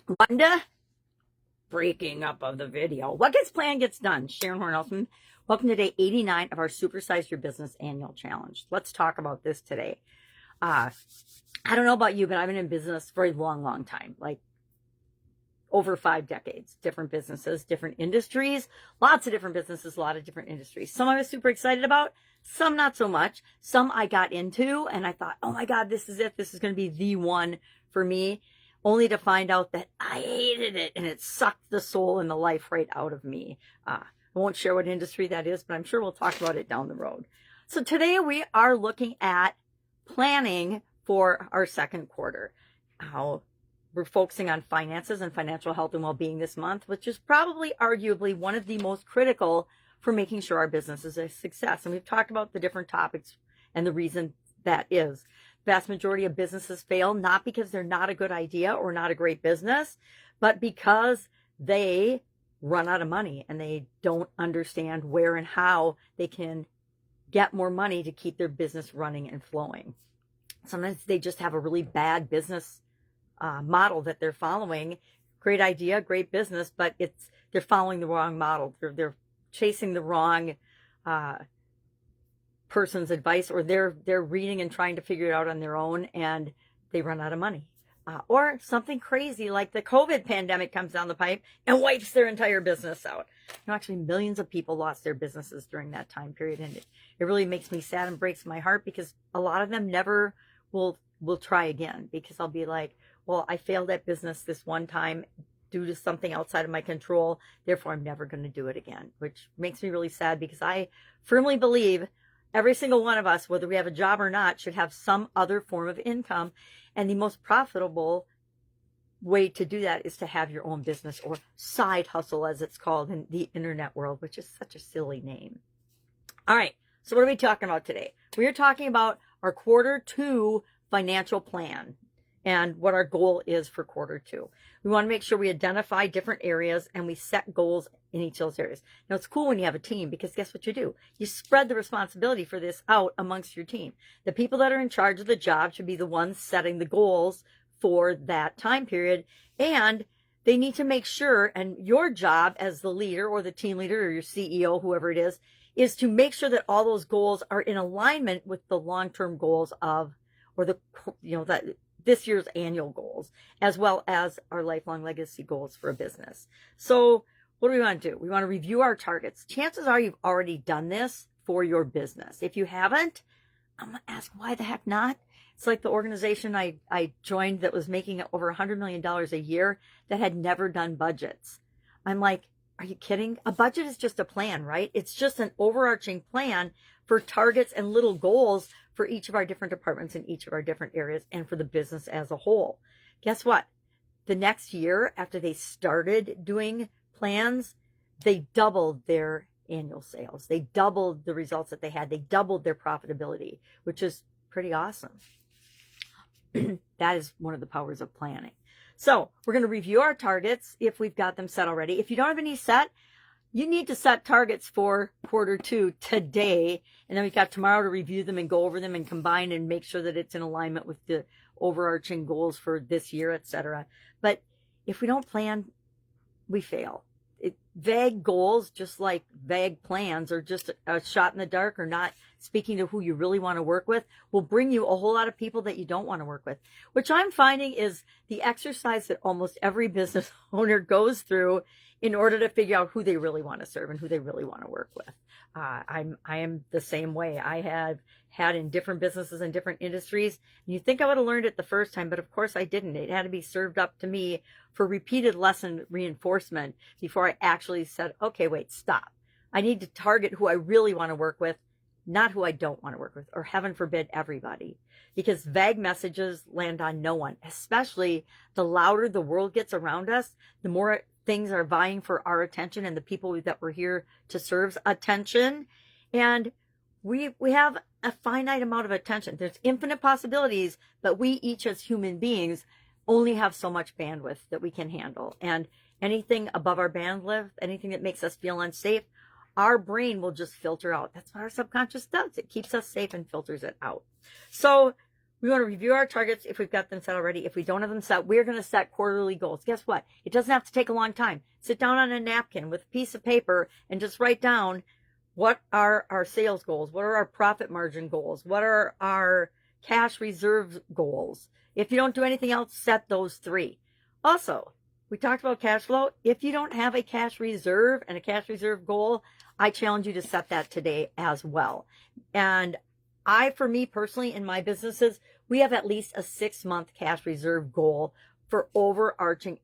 Wanda, breaking up of the video. What gets planned gets done. Sharon Horn-Elson. Welcome to day 89 of our Supersize Your Business Annual Challenge. Let's talk about this today. I don't know about you, but I've been in business for a long time, like over 5 decades. Different businesses, different industries, lots of different businesses, a lot of different industries. Some I was super excited about, some not so much. Some I got into and I thought, oh my God, this is it. This is going to be the one for me. Only to find out that I hated it and it sucked the soul and the life right out of me. I won't share what industry that is, but I'm sure we'll talk about it down the road. So today we are looking at planning for our second quarter. We're focusing on finances and financial health and well-being this month, which is probably arguably one of the most critical for making sure our business is a success. And we've talked about the different topics and the reason that is. Vast majority of businesses fail not because they're not a good idea or not a great business, but because they run out of money and they don't understand where and how they can get more money to keep their business running and flowing. Sometimes they just have a really bad business model that they're following. Great idea, great business, but they're following the wrong model. They're chasing the wrong person's advice, or they're reading and trying to figure it out on their own, and they run out of money. Or something crazy like the COVID pandemic comes down the pipe and wipes their entire business out. Actually, millions of people lost their businesses during that time period, and it really makes me sad and breaks my heart because a lot of them never will try again, because I'll be like, well, I failed at business this one time due to something outside of my control, therefore I'm never going to do it again, which makes me really sad because I firmly believe every single one of us, whether we have a job or not, should have some other form of income. And the most profitable way to do that is to have your own business, or side hustle as it's called in the internet world, which is such a silly name. All right, so what are we talking about today? We are talking about our Q2 financial plan and what our goal is for Q2. We want to make sure we identify different areas and we set goals in each of those areas. Now, it's cool when you have a team, because guess what you do? You spread the responsibility for this out amongst your team. The people that are in charge of the job should be the ones setting the goals for that time period, and they need to make sure, and your job as the leader or the team leader or your CEO, whoever it is to make sure that all those goals are in alignment with the long-term goals of, or this year's annual goals, as well as our lifelong legacy goals for a business. So what do we want to do? We want to review our targets. Chances are you've already done this for your business. If you haven't, I'm going to ask, why the heck not? It's like the organization I joined that was making over $100 million a year that had never done budgets. I'm like, are you kidding? A budget is just a plan, right? It's just an overarching plan for targets and little goals for each of our different departments in each of our different areas and for the business as a whole. Guess what? The next year, after they started doing plans, they doubled their annual sales. They doubled the results that they had. They doubled their profitability, which is pretty awesome. That is one of the powers of planning. So we're going to review our targets if we've got them set already. If you don't have any set, you need to set targets for Q2 today, and then we've got tomorrow to review them and go over them and combine and make sure that it's in alignment with the overarching goals for this year, etc. But if we don't plan, we fail. Vague goals, just like vague plans, or just a shot in the dark, or not speaking to who you really want to work with, will bring you a whole lot of people that you don't want to work with, which I'm finding is the exercise that almost every business owner goes through in order to figure out who they really want to serve and who they really want to work with. I am the same way. I have had in different businesses and different industries. You think I would have learned it the first time, but of course I didn't. It had to be served up to me for repeated lesson reinforcement before I actually said, okay, wait, stop. I need to target who I really want to work with, not who I don't want to work with, or heaven forbid, everybody. Because vague messages land on no one, especially the louder the world gets around us, the more things are vying for our attention and the people that we're here to serve's attention. And we have a finite amount of attention. There's infinite possibilities, but we each as human beings only have so much bandwidth that we can handle. And anything above our bandwidth, anything that makes us feel unsafe, our brain will just filter out. That's what our subconscious does. It keeps us safe and filters it out. So We want to review our targets if we've got them set already. If we don't have them set, we're going to set quarterly goals. Guess what? It doesn't have to take a long time. Sit down on a napkin with a piece of paper and just write down what are our sales goals? What are our profit margin goals? What are our cash reserve goals? If you don't do anything else, set those 3. Also, we talked about cash flow. If you don't have a cash reserve and a cash reserve goal, I challenge you to set that today as well. And for me personally, in my businesses, we have at least a 6-month cash reserve goal for overarching.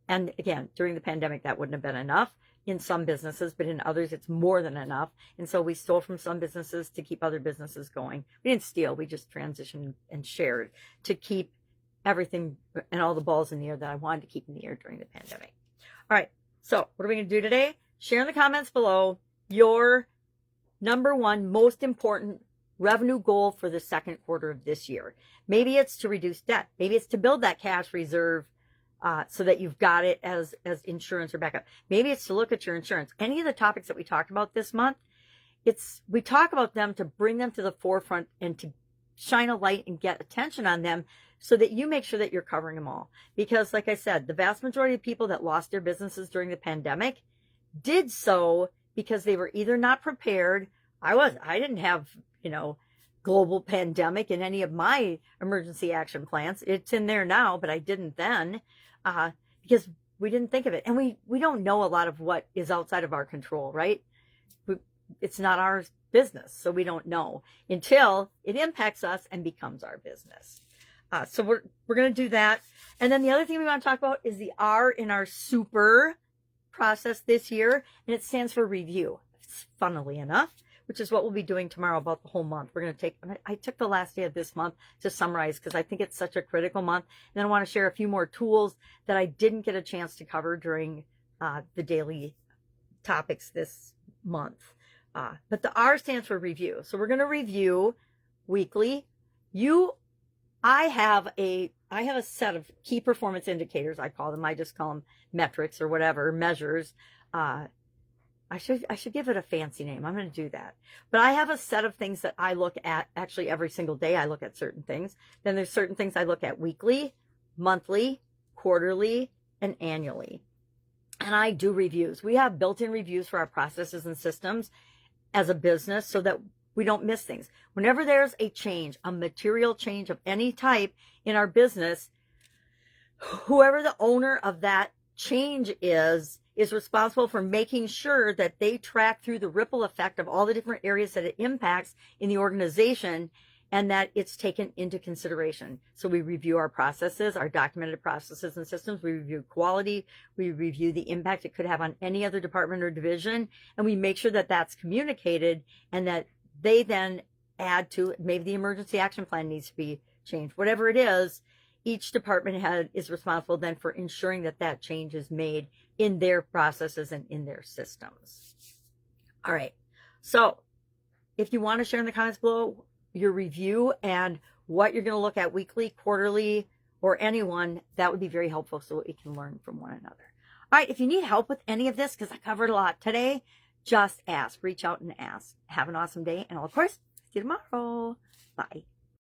And again, during the pandemic, that wouldn't have been enough in some businesses, but in others, it's more than enough. And so we stole from some businesses to keep other businesses going. We didn't steal, we just transitioned and shared to keep everything and all the balls in the air that I wanted to keep in the air during the pandemic. All right, so what are we going to do today? Share in the comments below your number 1 most important revenue goal for the second quarter of this year. Maybe it's to reduce debt. Maybe it's to build that cash reserve so that you've got it as insurance or backup. Maybe it's to look at your insurance. Any of the topics that we talked about this month, we talk about them to bring them to the forefront and to shine a light and get attention on them so that you make sure that you're covering them all. Because like I said, the vast majority of people that lost their businesses during the pandemic did so because they were either not prepared. I didn't have, global pandemic in any of my emergency action plans. It's in there now, but I didn't then because we didn't think of it. And we don't know a lot of what is outside of our control, right? It's not our business, so we don't know until it impacts us and becomes our business. So we're going to do that. And then the other thing we want to talk about is the R in our super process this year, and it stands for review, funnily enough, which is what we'll be doing tomorrow about the whole month. I took the last day of this month to summarize because I think it's such a critical month. And then I want to share a few more tools that I didn't get a chance to cover during the daily topics this month. But the R stands for review. So we're going to review weekly. I have a set of key performance indicators. I call them. I just call them metrics or whatever, measures. I should give it a fancy name. I'm going to do that. But I have a set of things that I look at actually every single day. I look at certain things. Then there's certain things I look at weekly, monthly, quarterly, and annually. And I do reviews. We have built-in reviews for our processes and systems as a business so that we don't miss things. Whenever there's a change, a material change of any type in our business, whoever the owner of that change is responsible for making sure that they track through the ripple effect of all the different areas that it impacts in the organization and that it's taken into consideration. So we review our processes, our documented processes and systems. We review quality. We review the impact it could have on any other department or division. And we make sure that that's communicated and that they then add to maybe the emergency action plan needs to be changed. Whatever it is, each department head is responsible then for ensuring that that change is made in their processes and in their systems. All right. So if you want to share in the comments below your review and what you're going to look at weekly, quarterly, or anyone, that would be very helpful so we can learn from one another. All right. If you need help with any of this, because I covered a lot today, just ask. Reach out and ask. Have an awesome day. And I'll, of course, see you tomorrow. Bye.